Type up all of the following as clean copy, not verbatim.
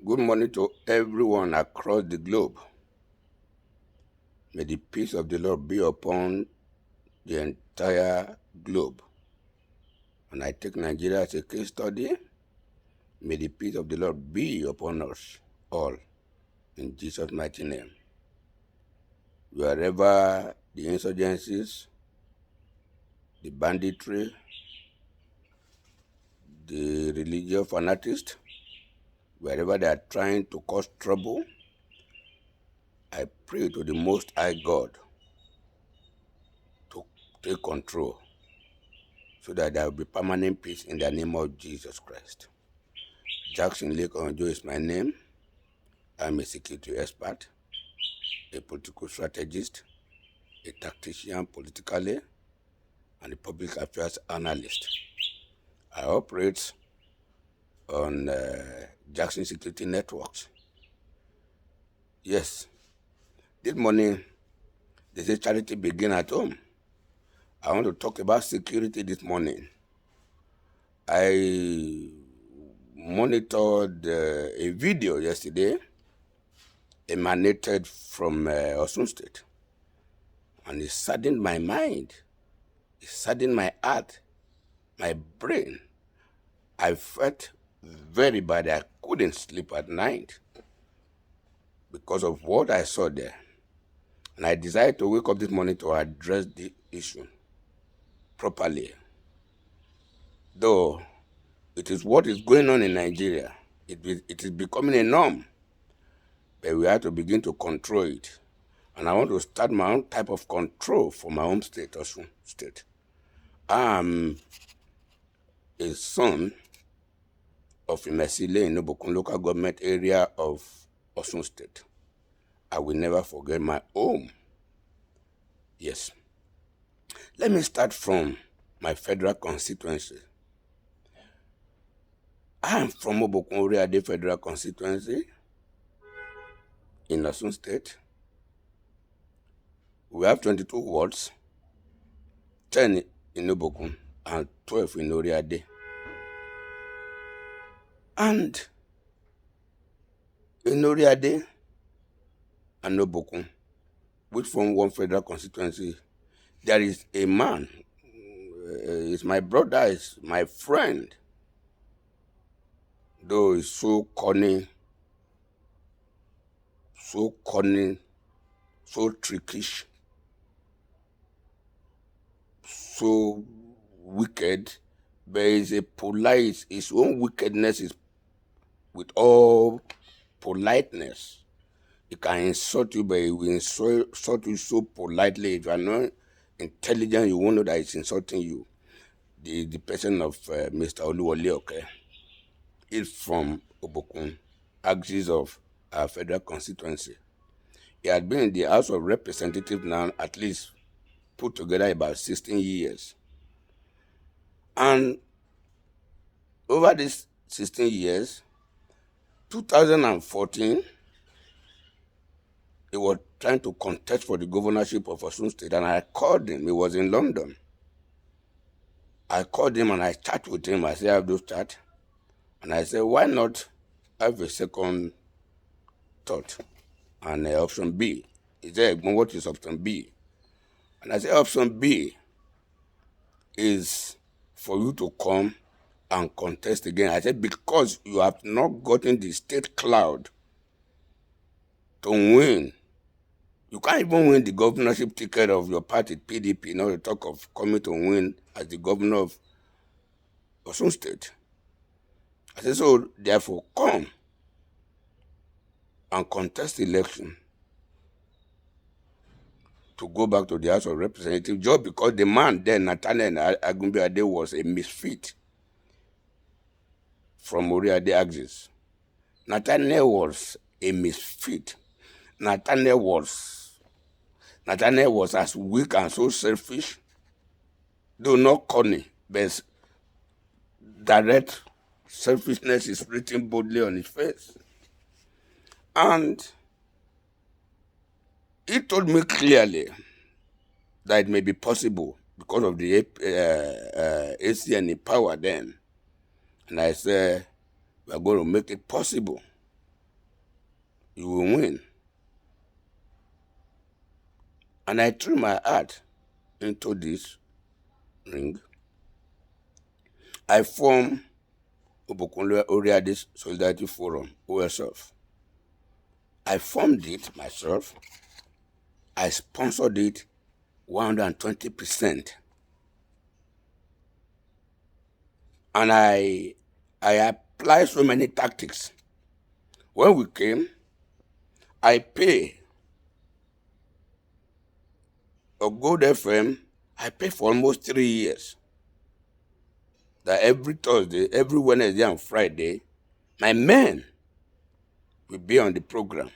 Good morning to everyone across the globe. May the peace of the Lord be upon the entire globe. And I take Nigeria as a case study. May the peace of the Lord be upon us all, in Jesus' mighty name. Wherever the insurgencies, the banditry, the religious fanatics, wherever they are trying to cause trouble, I pray to the Most High God to take control so that there will be permanent peace in the name of Jesus Christ. Jackson Lake Onjo is my name. I'm a security expert, a political strategist, a tactician politically, and a public affairs analyst. I operate on Jackson Security Networks. Yes, this morning, they say charity begin at home. I want to talk about security this morning. I monitored a video yesterday emanated from Osun State, and it saddened my mind. It saddened my heart, my brain. I felt very bad. I couldn't sleep at night because of what I saw there. And I decided to wake up this morning to address the issue properly. Though it is what is going on in Nigeria, it is becoming a norm, but we have to begin to control it. And I want to start my own type of control for my home state, Osun State. I'm a son of Imesile in Obokun local government area of Osun State. I will never forget my home. Yes. Let me start from my federal constituency. I am from Obokun Oriade Federal Constituency in Osun State. We have 22 wards, 10 in Obokun and 12 in Oriade. And in Oriade and Obokun, which form one federal constituency, there is a man, is my brother, is my friend, though he's so cunning, so trickish, so wicked, but he's a polite, his own wickedness is with all politeness. He can insult you, but he will insult you so politely. If you are not intelligent, you won't know that he's insulting you. The person of Mr. Oluwole, okay, is from Obokun, axis of our federal constituency. He had been in the House of Representatives now, at least put together about 16 years. And over these 16 years, 2014, he was trying to contest for the governorship of Osun State, and I called him. He was in London. I called him and I chat with him. I said, I have those chat. And I said, why not have a second thought? And option B. He said, what is option B? And I said, option B is for you to come and contest again. I said, because you have not gotten the state cloud to win. You can't even win the governorship ticket of your party, PDP, not to talk of coming to win as the governor of Osun State. I said, so therefore come and contest the election to go back to the House of Representatives, just because the man then, Nathaniel Agumbiade, was a misfit from Oriade axis. Nathaniel was a misfit. Nathaniel was as weak and so selfish, though not corny, but direct selfishness is written boldly on his face. And he told me clearly that it may be possible because of the ACN power then. And I said, we're going to make it possible. you will win. And I threw my heart into this ring. I formed Obokunle Oriade's Solidarity Forum, OSF. I formed it myself. I sponsored it 120%. And I applied so many tactics. When we came, I pay a Gold FM, I paid for almost 3 years. That every Thursday, every Wednesday and Friday, my men will be on the program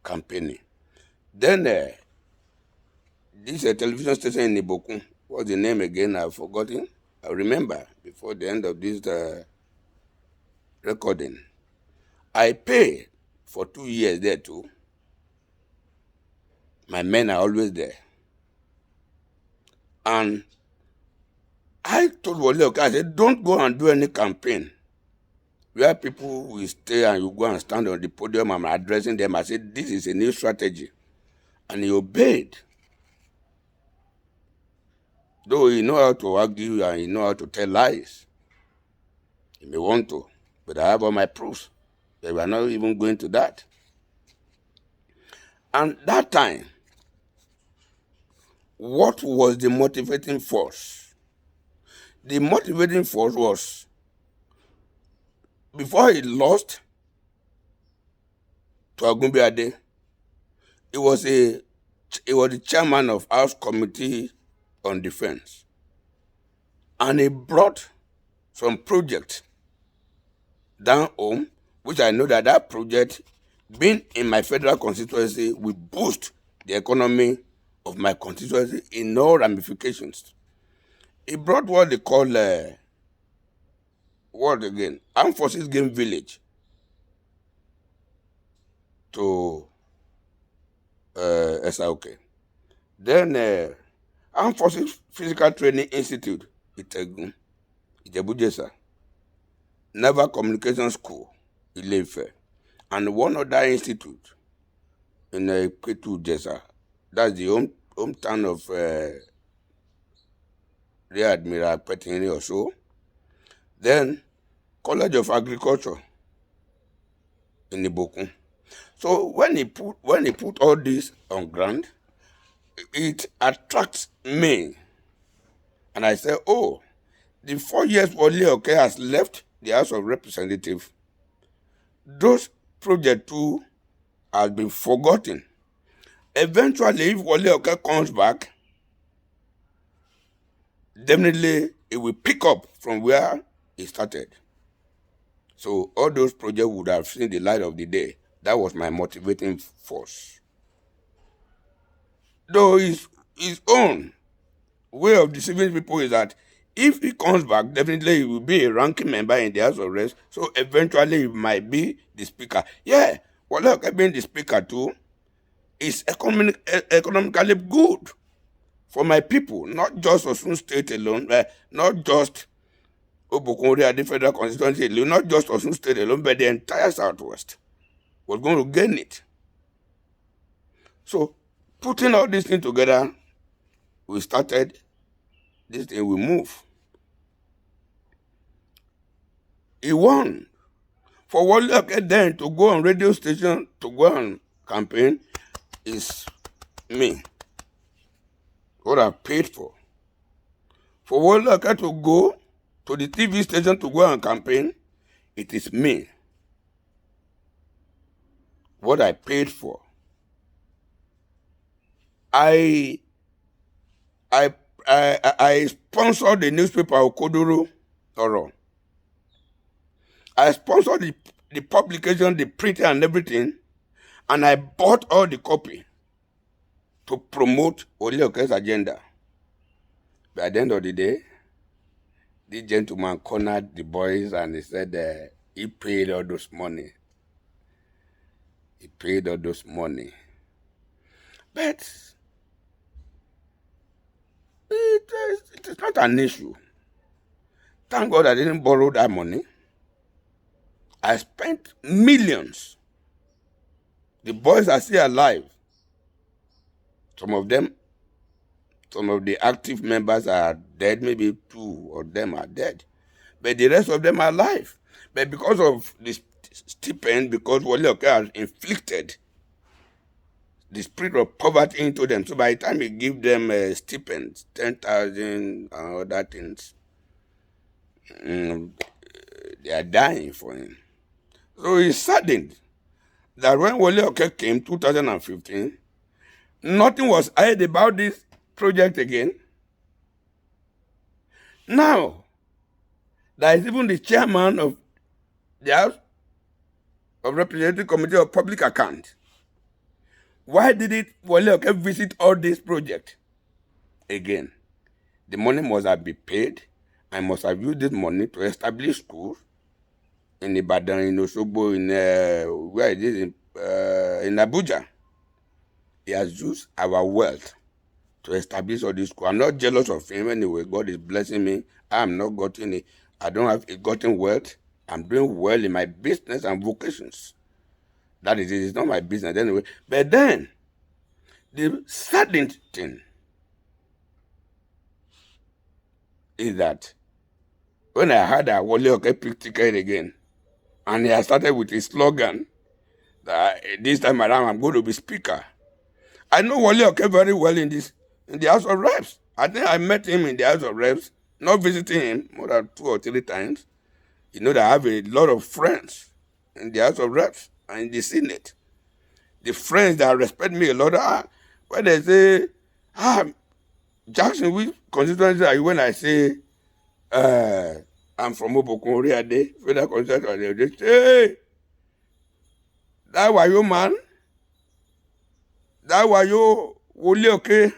campaigning. Then this television station in Ibokun, what's the name again? I've forgotten. I remember before the end of this recording. I pay for 2 years there too. My men are always there. And I told Wole, I said, don't go and do any campaign where people will stay and you go and stand on the podium and addressing them. I said, this is a new strategy. And he obeyed. Though he know how to argue and he know how to tell lies. He may want to, but I have all my proofs. They were not even going to that. And that time, what was the motivating force? The motivating force was, before he lost to Agunbiade, he was the chairman of House Committee on Defense. And he brought some project down home, which I know that project, being in my federal constituency, will boost the economy of my constituency in all ramifications. He brought what they call, Armed Forces Game Village to SRK. Then Armed Forces Physical Training Institute, Itegun, Ijebujesa. Naval Communication School, Ile-Ife, and one other institute in Ketu, Jesa. That's the hometown of Rear Admiral Petini or so. Then College of Agriculture in Ibokun. So when he put all this on ground, it attracts me. And I say, oh, the 4 years Wole Oke has left the House of Representatives, those projects too has been forgotten. Eventually, if Wole Oke comes back, definitely it will pick up from where he started. So all those projects would have seen the light of the day. That was my motivating force. Though his own way of deceiving people is that if he comes back, definitely he will be a ranking member in the House of Reps. So eventually he might be the speaker. Yeah, Wole Oke being the speaker too is economically good for my people, not just Osun State alone, not just Obokunle the federal constituency alone, not just Osun State alone, but the entire Southwest was going to gain it. So putting all these things together, we started this thing, we move. He won. For Wole Oke then to go on radio station, to go on campaign, is me. What I paid for. For Wole Oke to go to the TV station to go on campaign, it is me. What I paid for. I sponsored the newspaper Okodoro Oro. I sponsored the publication, the printing and everything, and I bought all the copy to promote Wole Oke's agenda. But at the end of the day, the gentleman cornered the boys and he said he paid all those money. He paid all those money. But it is not an issue. Thank God I didn't borrow that money. I spent millions The boys are still alive. Some of the active members are dead. Maybe 2 of them are dead. But the rest of them are alive. But because of the stipend, because Wole Oke has inflicted the spirit of poverty into them, so by the time he give them a stipend, 10,000 and other things, they are dying for him. So he's saddened that when Wole Oke came 2015, nothing was heard about this project again. Now, there is even the chairman of the House of Representative Committee of Public Account. Why did it Wole Oke visit all this project again? The money must have been paid. I must have used this money to establish schools in Ibadan, in Osogbo, in where it is in Abuja. He has used our wealth to establish all this school. I'm not jealous of him anyway. God is blessing me. I am not gotten it. I don't have gotten wealth. I'm doing well in my business and vocations. That is it. It's not my business anyway. But then, the saddened thing is that when I heard that Wole Oke picked ticket again, and he had started with his slogan that this time around I'm going to be speaker. I know Wole Oke very well in the House of Reps. I think I met him in the House of Reps, not visiting him more than 2 or 3 times. You know that I have a lot of friends in the House of Reps and in the Senate. The friends that respect me a lot, when they say, Jackson, which constituency are you? When I say, I'm from Obokun-Oriade, federal constituency, they say, hey, that was your man? That was your Wole Oke?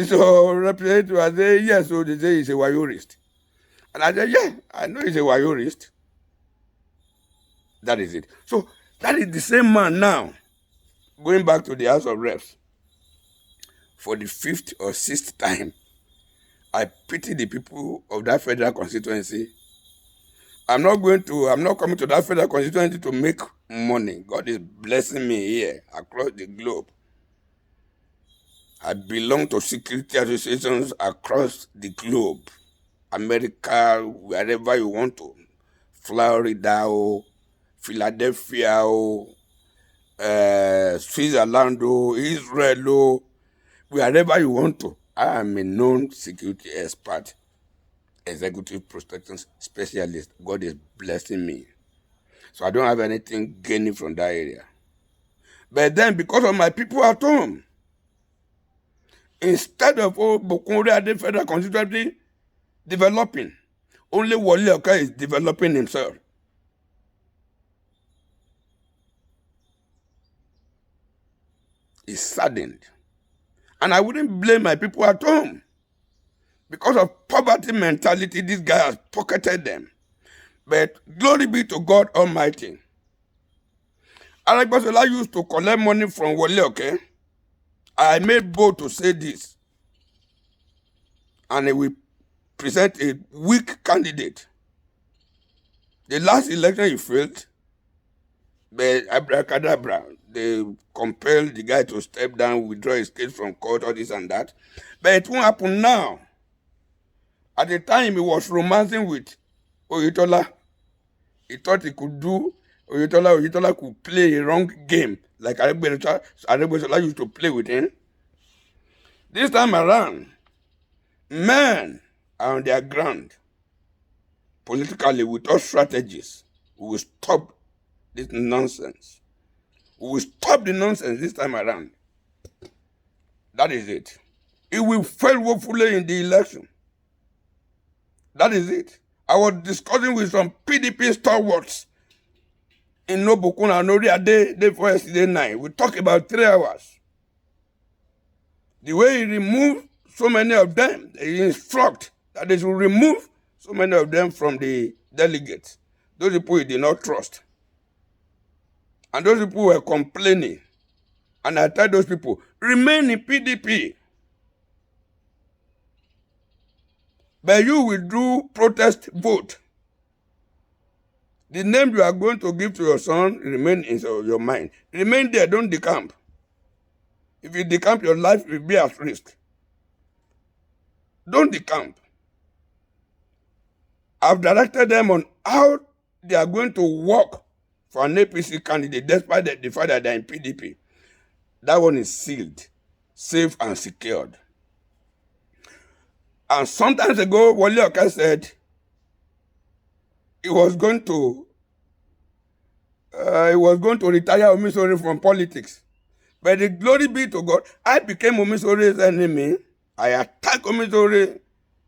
So representative, I say, yes, so they say he's a Wayorist. And I said, yeah, I know he's a Wayorist. That is it. So that is the same man now, going back to the House of Reps for the 5th or 6th time. I pity the people of that federal constituency. I'm not coming to that federal constituency to make money. God is blessing me here across the globe. I belong to security associations across the globe. America, wherever you want to. Florida, Philadelphia, Switzerland, Israel, wherever you want to. I am a known security expert, executive protection specialist. God is blessing me. So I don't have anything gaining from that area. But then because of my people at home, instead of Obokun-Oriade federal constituency developing, only Wole Oke is developing himself. He's saddened. And I wouldn't blame my people at home. Because of poverty mentality, this guy has pocketed them. But glory be to God Almighty. Aragbasola used to collect money from Wole Oke. I made bold to say this. And he will present a weak candidate. The last election he failed, but abracadabra, they compelled the guy to step down, withdraw his case from court, all this and that. But it won't happen now. At the time, he was romancing with Oyetola. He thought he could do Oyetola could play a wrong game, like Aragbasola used to play with him. This time around, men are on their ground. Politically, with all strategies, we will stop this nonsense. We will stop the nonsense this time around. That is it. It will fail woefully in the election. That is it. I was discussing with some PDP stalwarts in Obokun and Oriade day before yesterday night. We talked about 3 hours. The way he removed so many of them, he instructed that they should remove so many of them from the delegates. Those people he did not trust. And those people were complaining. And I told those people, remain in PDP. But you will do protest vote. The name you are going to give to your son remain in your mind. Remain there, don't decamp. If you decamp, your life will be at risk. Don't decamp. I've directed them on how they are going to work for an APC candidate despite the fact that they're in PDP. That one is sealed, safe and secured. And sometimes ago, Wole Oka said he was going to retire Omisore from politics. But the glory be to God, I became Omisore's enemy. I attacked Omisore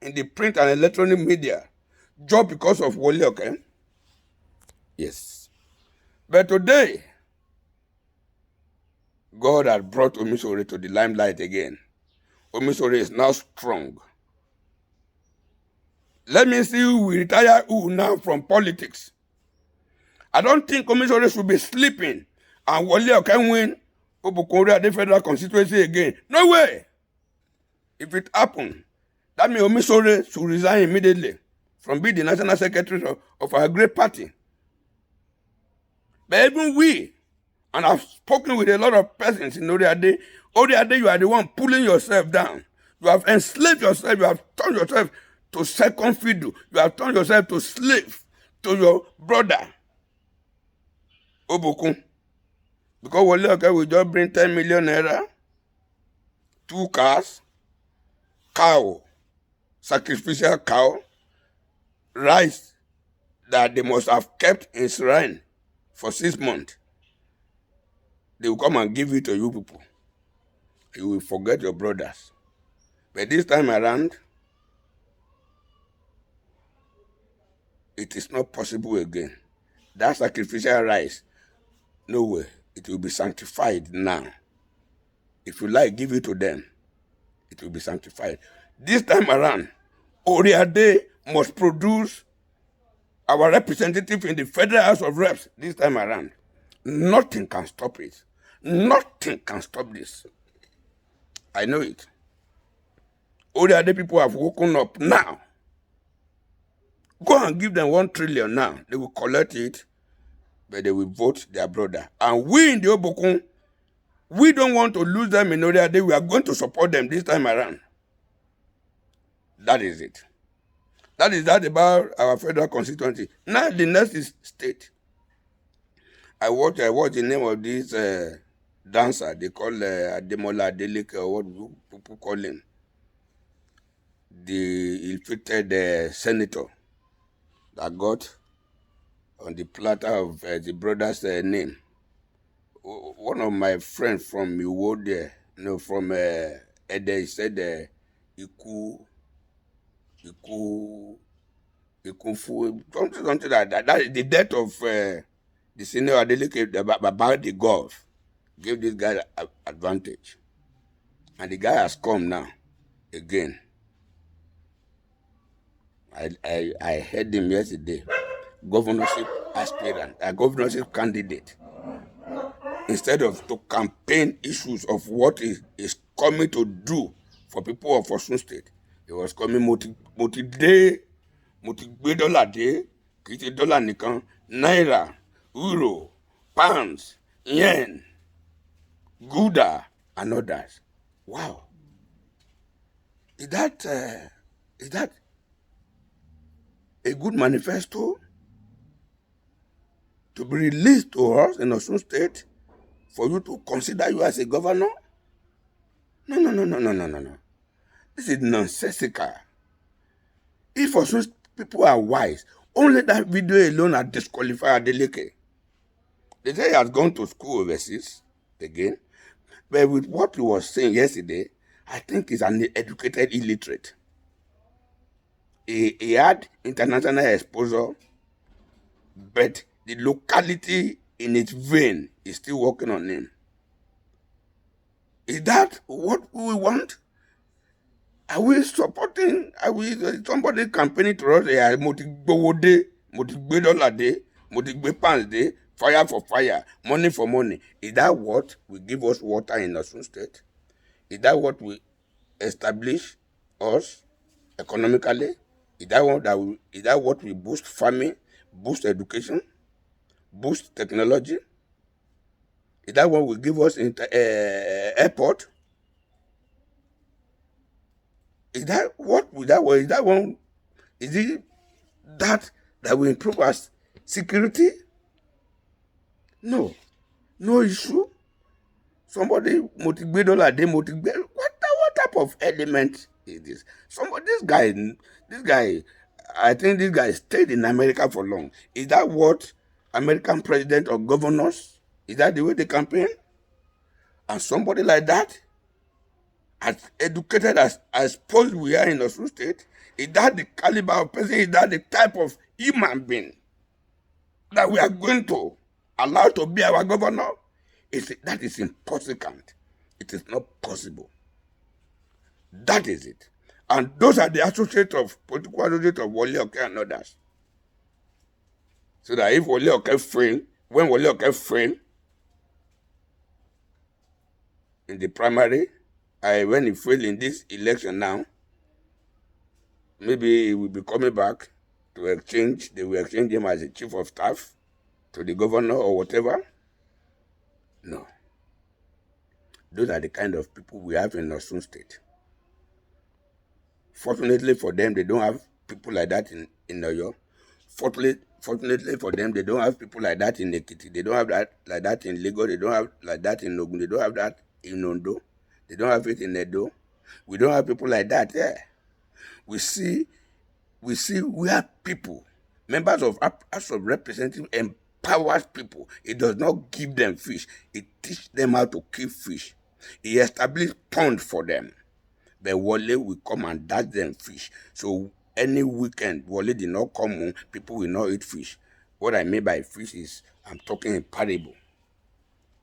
in the print and electronic media just because of Wole Oka. Yes. But today, God has brought Omisore to the limelight again. Omisore is now strong. Let me see who will retire who now from politics. I don't think Omisore should be sleeping and Wole Oka win Obokore at the federal constituency again. No way. If it happens, that means Omisore should resign immediately from being the national secretary of our great party. But even we, and I've spoken with a lot of persons in Oriade, you are the one pulling yourself down. You have enslaved yourself. You have turned yourself to second fiddle. You have turned yourself to slave to your brother, Obokun. Because Wole Oka will just bring 10 million naira, 2 cars, cow, sacrificial cow, rice that they must have kept in shrine for 6 months. They will come and give it to you people. You will forget your brothers. But this time around, it is not possible again. That sacrificial rice, no way. It will be sanctified now. If you like, give it to them. It will be sanctified. This time around, Oriade must produce our representative in the Federal House of Reps this time around. Nothing can stop it. Nothing can stop this. I know it. Oriade people have woken up now. Go and give them 1 trillion now. They will collect it, but they will vote their brother. And we in the Obokun, we don't want to lose them in Oriade. We are going to support them this time around. That is it. That is that about our federal constituency. Now the next is state. I watch the name of this dancer. They call Ademola Adeleke, or what people call him. The ill-fated senator that got on the platter of the brother's name. One of my friends from Iwo there, from Ede, he said something like that. That is the death of the senior Adeleke about the golf. Gave this guy advantage. And the guy has come now again. I heard him yesterday. Governorship aspirant, a governorship candidate. Instead of to campaign issues of what is coming to do for people of Osun State, he was coming multi-day, multi-dollar day, $dollar nikan, naira, euro, pounds, yen, Gouda, and others. Wow. Is that a good manifesto to be released to us in Osun State for you to consider you as a governor? No. This is nonsensical. If Osun people are wise, only that video alone has disqualified Adeleke. They say he has gone to school overseas again. But with what he was saying yesterday, I think he's an educated illiterate. He had international exposure, but the locality in its vein is still working on him. Is that what we want? Are we supporting? Are we somebody campaigning to us? Yeah, motigbe dollar day, motigbe pounds day, fire for fire, money for money. Is that what will give us water in Osun State? Is that what will establish us economically? Is that what will boost farming, boost education? boost technology? Is that one will give us airport? Is that what will that one? Is that one? Is it that will improve our security? No, no issue. Somebody motivate dollar, they motivate. What type of element is this? This guy, I think this guy stayed in America for long. Is that what American president or governors? Is that the way they campaign? And somebody like that, as educated as supposed we are in Osun State, is that the caliber of person? Is that the type of human being that we are going to allow to be our governor? That is impossible. It is not possible. That is it. And those are the political associates of Wole Oke and others. So that if Wole Oke fail, when Wole Oke fail in the primary, when he failed in this election now, maybe he will be coming back to exchange. They will exchange him as a chief of staff to the governor or whatever. No. Those are the kind of people we have in Osun State. Fortunately for them, they don't have people like that in Oyo. Fortunately for them, they don't have people like that in Ekiti. They don't have that like that in Lagos. They don't have like that in Ogun. They don't have that in Ondo. They don't have it in Edo. We don't have people like that there. We see we have people, members of House of Representatives, empowers people. It does not give them fish. It teaches them how to keep fish. It establishes ponds for them. But Wole will come and dash them fish. So any weekend, Wole did not come home, people will not eat fish. What I mean by fish is, I'm talking in parable.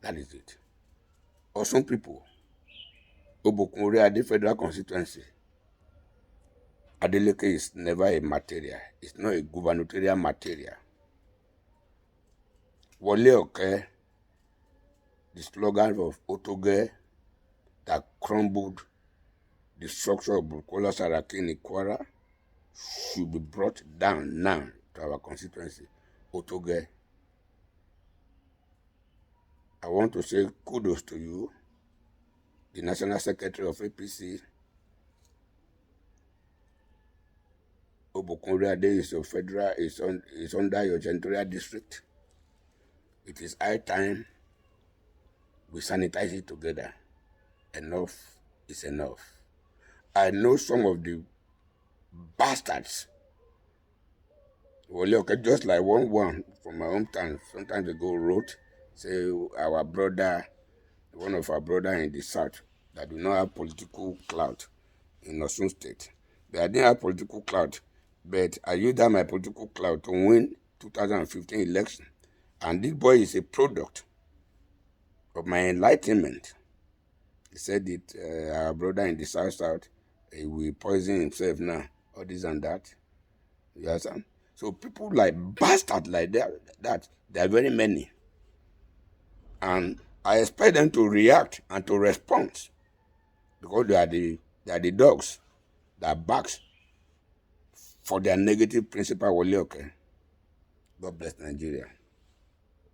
That is it. Or some people, Obokunre Ade Federal Constituency, Adeleke is never a material. It's not a gubernatorial material. Wole Oke, the slogan of Otoge that crumbled the structure of Bukola Saraki in Kwara, should be brought down now to our constituency. Otoge. I want to say kudos to you, the National Secretary of APC. Obokunre Ade is your federal, is under your senatorial district. It is high time we sanitize it together. Enough is enough. I know some of the bastards, Wole Oke, just like one from my hometown, sometimes ago wrote, say our brother, one of our brother in the south, that do not have political clout in Osun State. But I didn't have political clout, but I used that my political clout to win 2015 election. And this boy is a product of my enlightenment. He said that our brother in the south, he will poison himself now, all this and that. You understand? So people like bastards like that, there are very many. And I expect them to react and to respond, because they are the dogs that barks for their negative principal Wole Oke. God bless Nigeria.